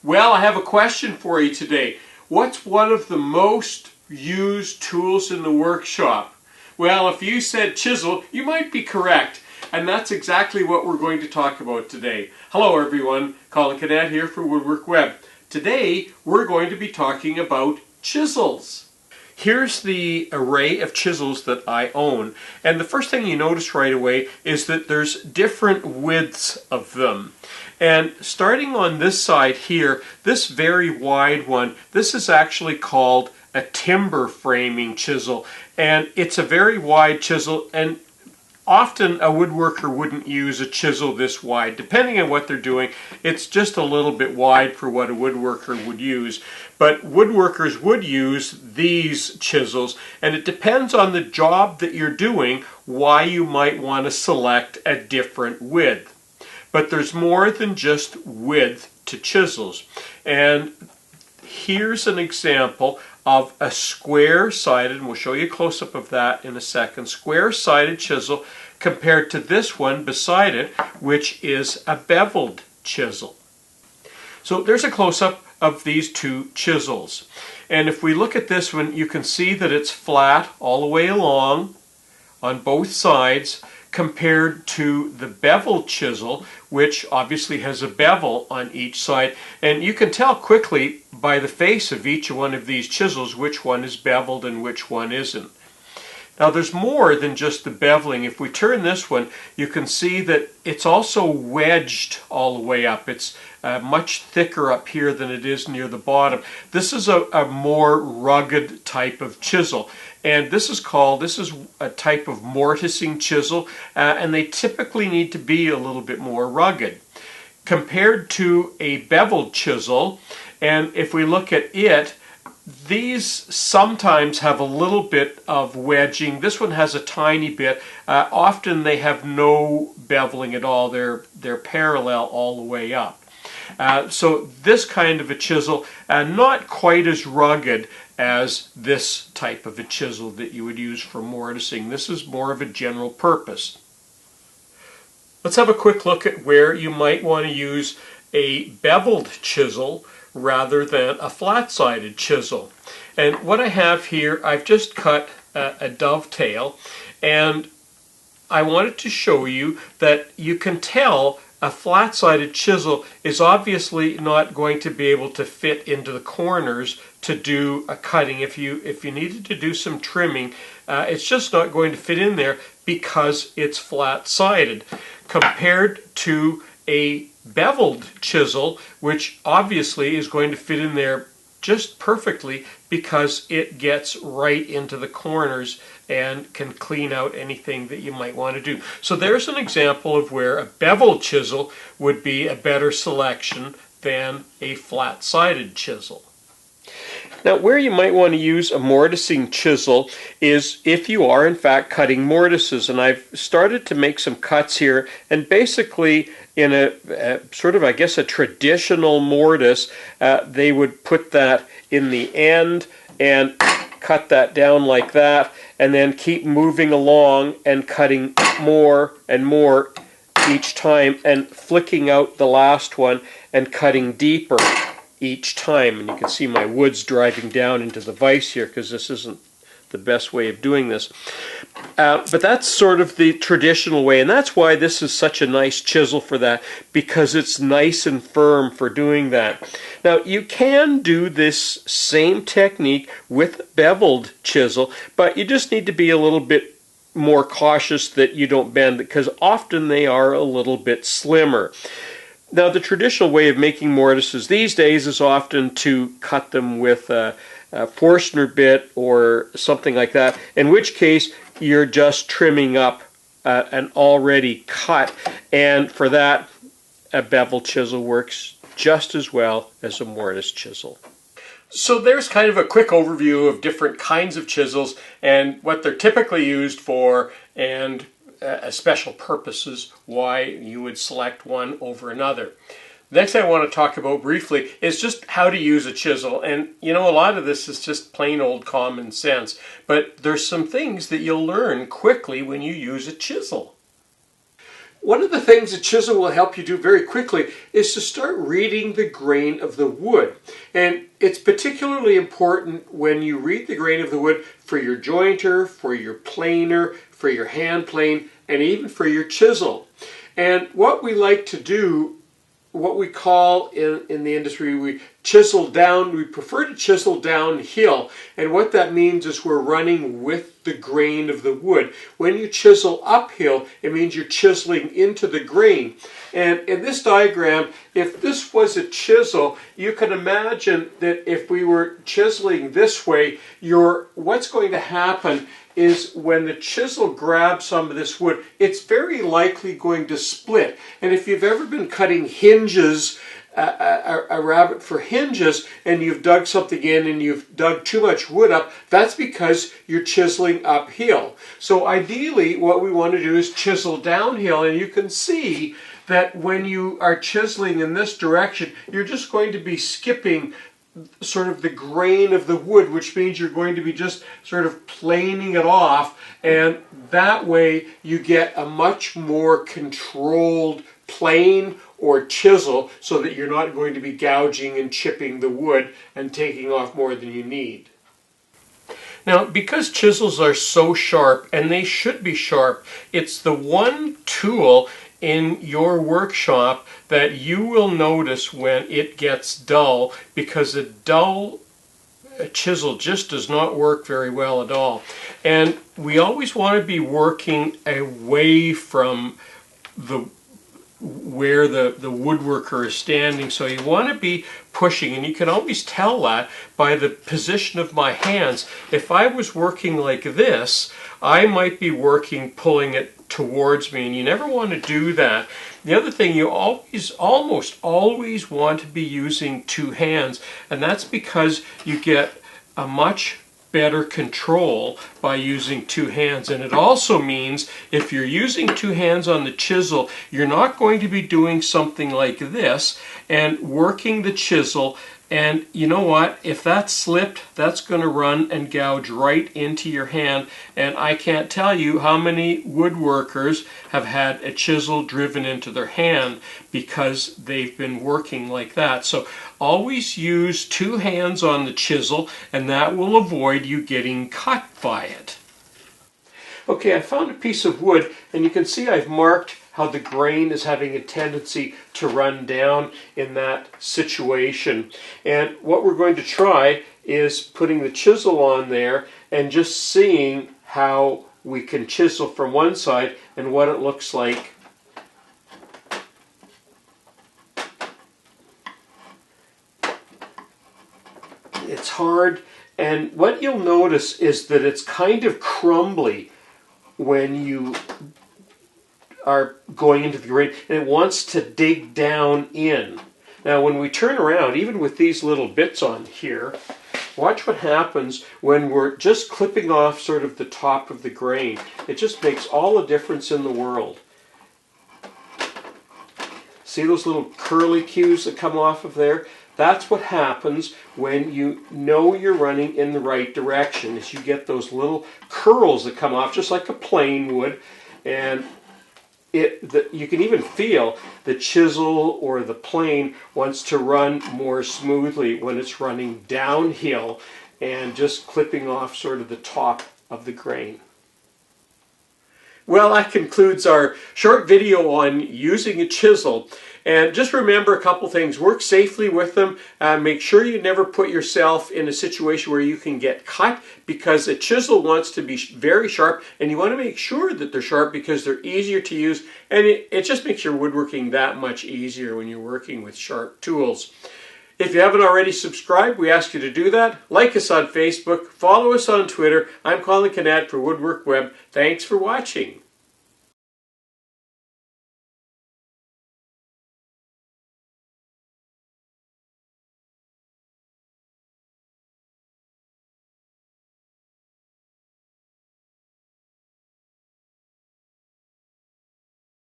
Well, I have a question for you today. What's one of the most used tools in the workshop? Well, if you said chisel, you might be correct. And that's exactly what we're going to talk about today. Hello everyone, Colin Cadet here for Woodwork Web. Today we're going to be talking about chisels. Here's the array of chisels that I own, and the first thing you notice right away is that there's different widths of them. And starting on this side here, this very wide one, this is actually called a timber framing chisel, and it's a very wide chisel, and often a woodworker wouldn't use a chisel this wide. Depending on what they're doing, it's just a little bit wide for what a woodworker would use. But woodworkers would use these chisels, and it depends on the job that you're doing why you might want to select a different width. But there's more than just width to chisels. And here's an example of a square-sided, and we'll show you a close-up of that in a second, square-sided chisel compared to this one beside it, which is a beveled chisel. So there's a close-up of these two chisels. And if we look at this one, you can see that it's flat all the way along on both sides compared to the beveled chisel, which obviously has a bevel on each side. And you can tell quickly by the face of each one of these chisels which one is beveled and which one isn't. Now there's more than just the beveling. If we turn this one, you can see that it's also wedged all the way up. It's much thicker up here than it is near the bottom. This is a more rugged type of chisel. And this is a type of mortising chisel, and they typically need to be a little bit more rugged. Compared to a beveled chisel, and if we look at it, these sometimes have a little bit of wedging. This one has a tiny bit. Often they have no beveling at all. They're parallel all the way up. So this kind of a chisel, not quite as rugged as this type of a chisel that you would use for mortising. This is more of a general purpose. Let's have a quick look at where you might want to use a beveled chisel rather than a flat-sided chisel. And what I have here, I've just cut a dovetail, and I wanted to show you that you can tell a flat-sided chisel is obviously not going to be able to fit into the corners to do a cutting. If you needed to do some trimming, it's just not going to fit in there because it's flat-sided. Compared to a beveled chisel, which obviously is going to fit in there just perfectly because it gets right into the corners and can clean out anything that you might want to do. So there's an example of where a beveled chisel would be a better selection than a flat-sided chisel. Now, where you might want to use a mortising chisel is if you are in fact cutting mortises, and I've started to make some cuts here, and basically in a sort of, I guess, a traditional mortise, they would put that in the end and cut that down like that, and then keep moving along and cutting more and more each time and flicking out the last one and cutting deeper each time. And you can see my wood's driving down into the vise here because this isn't the best way of doing this. But that's sort of the traditional way, and that's why this is such a nice chisel for that, because it's nice and firm for doing that. Now you can do this same technique with beveled chisel, but you just need to be a little bit more cautious that you don't bend, because often they are a little bit slimmer. Now, the traditional way of making mortises these days is often to cut them with a Forstner bit or something like that, in which case you're just trimming up an already cut, and for that a bevel chisel works just as well as a mortise chisel. So there's kind of a quick overview of different kinds of chisels and what they're typically used for, and special purposes why you would select one over another. Next thing I want to talk about briefly is just how to use a chisel. And you know, a lot of this is just plain old common sense, but there's some things that you'll learn quickly when you use a chisel. One of the things a chisel will help you do very quickly is to start reading the grain of the wood. And it's particularly important when you read the grain of the wood for your jointer, for your planer, for your hand plane, and even for your chisel. And what we like to do, what we call in the industry, we chisel down, we prefer to chisel downhill. And what that means is we're running with the grain of the wood. When you chisel uphill, it means you're chiseling into the grain. And in this diagram, if this was a chisel, you can imagine that if we were chiseling this way, what's going to happen is when the chisel grabs some of this wood, it's very likely going to split. And if you've ever been cutting hinges, a rabbet for hinges, and you've dug something in and you've dug too much wood up, that's because you're chiseling uphill. So ideally what we want to do is chisel downhill, and you can see that when you are chiseling in this direction, you're just going to be skipping sort of the grain of the wood, which means you're going to be just sort of planing it off, and that way you get a much more controlled plane or chisel, so that you're not going to be gouging and chipping the wood and taking off more than you need. Now, because chisels are so sharp, and they should be sharp, it's the one tool in your workshop that you will notice when it gets dull, because a dull chisel just does not work very well at all. And we always want to be working away from where the woodworker is standing, so you want to be pushing, and you can always tell that by the position of my hands. If I was working like this, I might be working pulling it towards me, and you never want to do that. The other thing, you almost always want to be using two hands, and that's because you get a much better control by using two hands. And it also means if you're using two hands on the chisel, you're not going to be doing something like this and working the chisel, and you know what, if that slipped, that's going to run and gouge right into your hand. And I can't tell you how many woodworkers have had a chisel driven into their hand because they've been working like that. So always use two hands on the chisel, and that will avoid you getting cut by it. Okay, I found a piece of wood, and you can see I've marked how the grain is having a tendency to run down in that situation. And what we're going to try is putting the chisel on there and just seeing how we can chisel from one side and what it looks like. It's hard, and what you'll notice is that it's kind of crumbly when you are going into the grain, and it wants to dig down in. Now when we turn around, even with these little bits on here, watch what happens when we're just clipping off sort of the top of the grain. It just makes all the difference in the world. See those little curly cues that come off of there? That's what happens when you know you're running in the right direction, is you get those little curls that come off just like a plane would, and you can even feel the chisel or the plane wants to run more smoothly when it's running downhill and just clipping off sort of the top of the grain. Well, that concludes our short video on using a chisel. And just remember a couple things. Work safely with them. Make sure you never put yourself in a situation where you can get cut, because a chisel wants to be very sharp, and you want to make sure that they're sharp because they're easier to use, and it just makes your woodworking that much easier when you're working with sharp tools. If you haven't already subscribed, we ask you to do that. Like us on Facebook, follow us on Twitter. I'm Colin Canet for Woodwork Web. Thanks for watching.